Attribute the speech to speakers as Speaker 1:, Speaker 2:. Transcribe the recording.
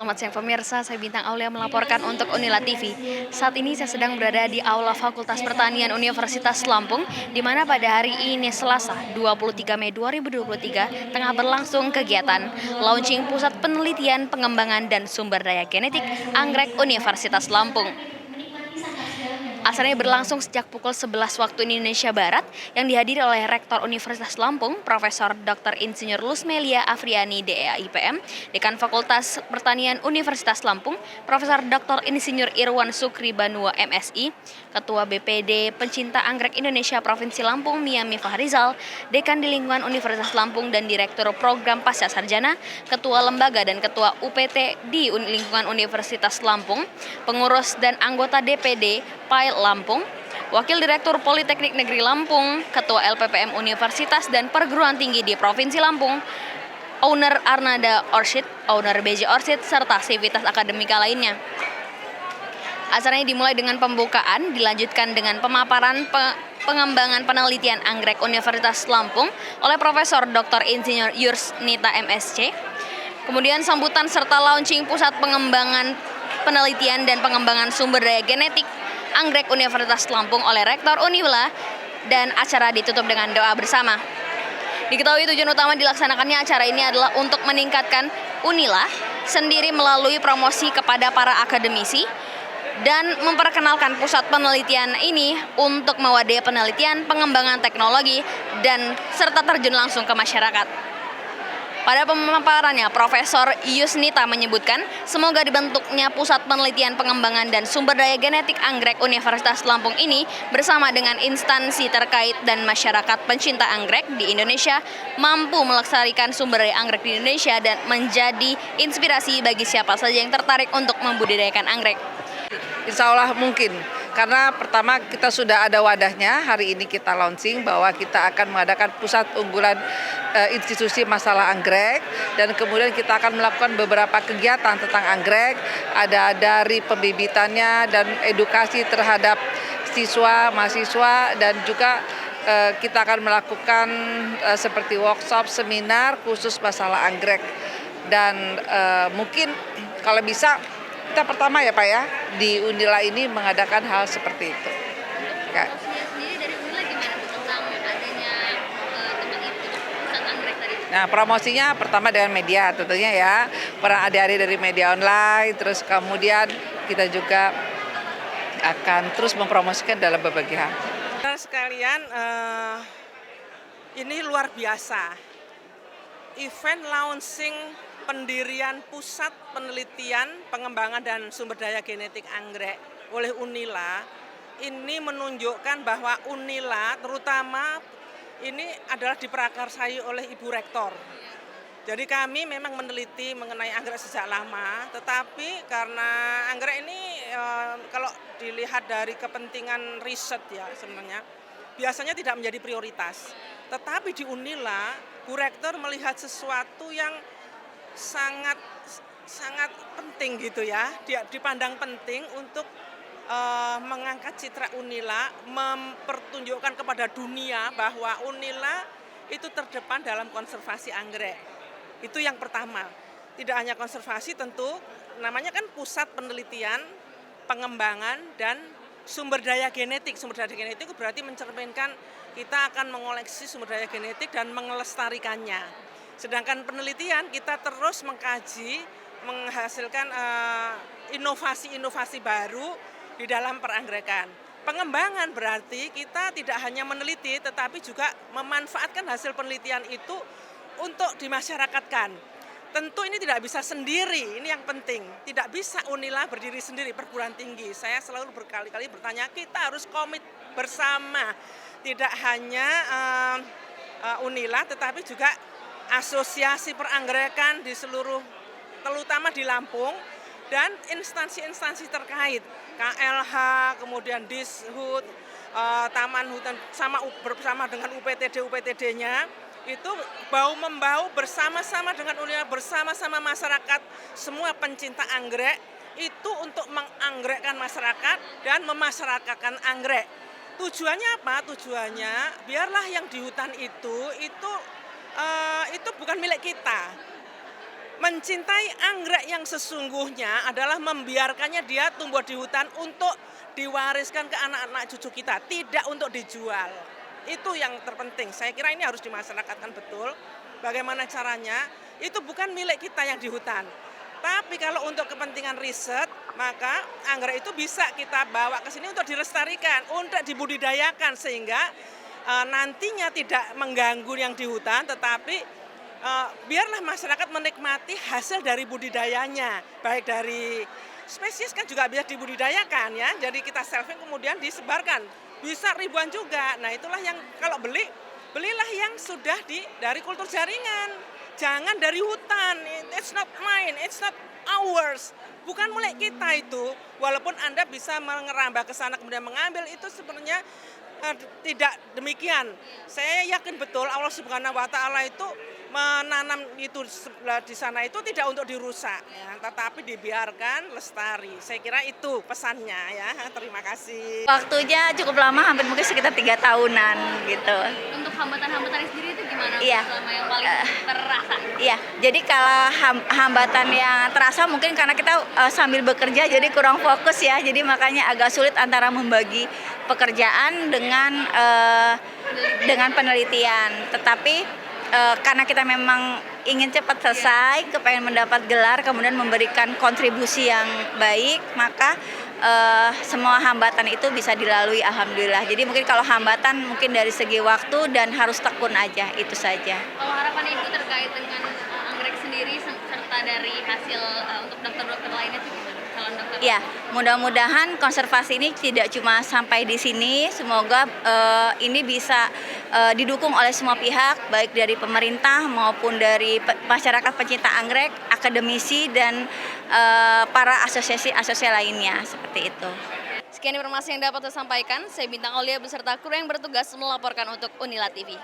Speaker 1: Selamat siang pemirsa, saya Bintang Aulia melaporkan untuk Unila TV. Saat ini saya sedang berada di Aula Fakultas Pertanian Universitas Lampung, di mana pada hari ini Selasa 23 Mei 2023 tengah berlangsung kegiatan launching Pusat Penelitian Pengembangan dan Sumber Daya Genetik Anggrek Universitas Lampung. Acara ini berlangsung sejak pukul 11 waktu Indonesia Barat yang dihadiri oleh Rektor Universitas Lampung, Profesor Dr. Insinyur Lusmelia Afriani DEA IPM, Dekan Fakultas Pertanian Universitas Lampung, Profesor Dr. Insinyur Irwan Sukri Banua MSI, Ketua BPD Pencinta Anggrek Indonesia Provinsi Lampung Miami Fahrizal, Dekan di lingkungan Universitas Lampung dan Direktur Program Pasca Sarjana, Ketua Lembaga dan Ketua UPT di lingkungan Universitas Lampung, pengurus dan anggota DPD PAI Lampung, Wakil Direktur Politeknik Negeri Lampung, Ketua LPPM Universitas dan Perguruan Tinggi di Provinsi Lampung, Owner Arnada Orchid, Owner BJ Orchid, serta sivitas akademika lainnya. Acara ini dimulai dengan pembukaan, dilanjutkan dengan pemaparan pengembangan penelitian anggrek Universitas Lampung oleh Profesor Dr. Insinyur Yursnita MSc. Kemudian sambutan serta launching Pusat Pengembangan Penelitian dan Pengembangan Sumber Daya Genetik Anggrek Universitas Lampung oleh Rektor Unila, dan acara ditutup dengan doa bersama. Diketahui tujuan utama dilaksanakannya acara ini adalah untuk meningkatkan Unila sendiri melalui promosi kepada para akademisi dan memperkenalkan pusat penelitian ini untuk mewadai penelitian, pengembangan teknologi, dan serta terjun langsung ke masyarakat. Pada pemaparannya, Profesor Yusnita menyebutkan semoga dibentuknya Pusat Penelitian Pengembangan dan Sumber Daya Genetik Anggrek Universitas Lampung ini bersama dengan instansi terkait dan masyarakat pencinta anggrek di Indonesia mampu melestarikan sumber daya anggrek di Indonesia dan menjadi inspirasi bagi siapa saja yang tertarik untuk membudidayakan anggrek.
Speaker 2: Insya Allah mungkin, karena pertama kita sudah ada wadahnya. Hari ini kita launching bahwa kita akan mengadakan pusat unggulan institusi masalah anggrek, dan kemudian kita akan melakukan beberapa kegiatan tentang anggrek, ada dari pembibitannya dan edukasi terhadap siswa, mahasiswa, dan juga kita akan melakukan seperti workshop, seminar khusus masalah anggrek. Dan mungkin kalau bisa kita pertama ya Pak ya, di Unila ini mengadakan hal seperti itu. Ya. Nah, promosinya pertama dengan media tentunya ya, peran adik-adik dari media online, terus kemudian kita juga akan terus mempromosikan dalam berbagai hal.
Speaker 3: Sekalian, ini luar biasa, event launching pendirian Pusat Penelitian Pengembangan dan Sumber Daya Genetik Anggrek oleh Unila ini menunjukkan bahwa Unila terutama ini adalah diprakarsai oleh Ibu Rektor. Jadi kami memang meneliti mengenai anggrek sejak lama, tetapi karena anggrek ini kalau dilihat dari kepentingan riset ya sebenarnya biasanya tidak menjadi prioritas. Tetapi di Unila, Bu Rektor melihat sesuatu yang sangat penting gitu ya, dipandang penting untuk mengangkat citra Unila, mempertunjukkan kepada dunia bahwa Unila itu terdepan dalam konservasi anggrek. Itu yang pertama. Tidak hanya konservasi, tentu namanya kan Pusat Penelitian Pengembangan dan Sumber Daya Genetik. Sumber daya genetik itu berarti mencerminkan kita akan mengoleksi sumber daya genetik dan mengelestarikannya. Sedangkan penelitian kita terus mengkaji, menghasilkan inovasi-inovasi baru di dalam peranggekan. Pengembangan berarti kita tidak hanya meneliti tetapi juga memanfaatkan hasil penelitian itu untuk dimasyarakatkan. Tentu ini tidak bisa sendiri, ini yang penting. Tidak bisa Unila berdiri sendiri, perguruan tinggi. Saya selalu berkali-kali bertanya, kita harus komit bersama. Tidak hanya Unila tetapi juga asosiasi peranggerekan di seluruh, terutama di Lampung, dan instansi-instansi terkait, KLH, kemudian Dishub, Taman Hutan, bersama dengan UPTD-nya, itu bau-membau bersama-sama dengan Unila, bersama-sama masyarakat, semua pencinta anggrek, itu untuk menganggrekkan masyarakat dan memasyarakatkan anggrek. Tujuannya apa? Tujuannya biarlah yang di hutan itu bukan milik kita. Mencintai anggrek yang sesungguhnya adalah membiarkannya dia tumbuh di hutan untuk diwariskan ke anak-anak cucu kita, tidak untuk dijual. Itu yang terpenting. Saya kira ini harus dimasyarakatkan betul. Bagaimana caranya? Itu bukan milik kita yang di hutan. Tapi kalau untuk kepentingan riset, maka anggrek itu bisa kita bawa ke sini untuk dilestarikan, untuk dibudidayakan sehingga nantinya tidak mengganggu yang di hutan, tetapi biarlah masyarakat menikmati hasil dari budidayanya, baik dari spesies kan juga bisa dibudidayakan ya, jadi kita selfing kemudian disebarkan, bisa ribuan juga. Nah itulah yang kalau belilah yang sudah dari kultur jaringan, jangan dari hutan. It's not mine, it's not ours, bukan milik kita itu. Walaupun Anda bisa mengerambah ke sana kemudian mengambil, itu sebenarnya tidak demikian. Saya yakin betul Allah Subhanahu wa taala itu menanam itu di sana itu tidak untuk dirusak ya, tetapi dibiarkan lestari. Saya kira itu pesannya ya. Terima kasih.
Speaker 4: Waktunya cukup lama, hampir mungkin sekitar 3 tahunan gitu.
Speaker 1: Untuk hambatan-hambatannya sendiri itu gimana?
Speaker 4: Iya.
Speaker 1: Selama yang paling terasa?
Speaker 4: Iya, jadi kalau hambatan yang terasa mungkin karena kita sambil bekerja jadi kurang fokus ya. Jadi makanya agak sulit antara membagi pekerjaan dengan penelitian. Tetapi karena kita memang ingin cepat selesai, kepengen mendapat gelar, kemudian memberikan kontribusi yang baik, maka semua hambatan itu bisa dilalui alhamdulillah. Jadi mungkin kalau hambatan mungkin dari segi waktu dan harus tekun aja, itu saja.
Speaker 1: Kalau harapan Ibu terkait dengan anggrek sendiri serta dari hasil untuk dokter-dokter lainnya itu gimana? Calon dokter?
Speaker 4: Ya, mudah-mudahan konservasi ini tidak cuma sampai di sini. Semoga ini bisa didukung oleh semua pihak, baik dari pemerintah maupun dari masyarakat pencinta anggrek, akademisi dan para asosiasi-asosiasi lainnya seperti itu.
Speaker 1: Sekian informasi yang dapat saya sampaikan. Saya Bintang Aulia beserta kru yang bertugas melaporkan untuk Unila TV.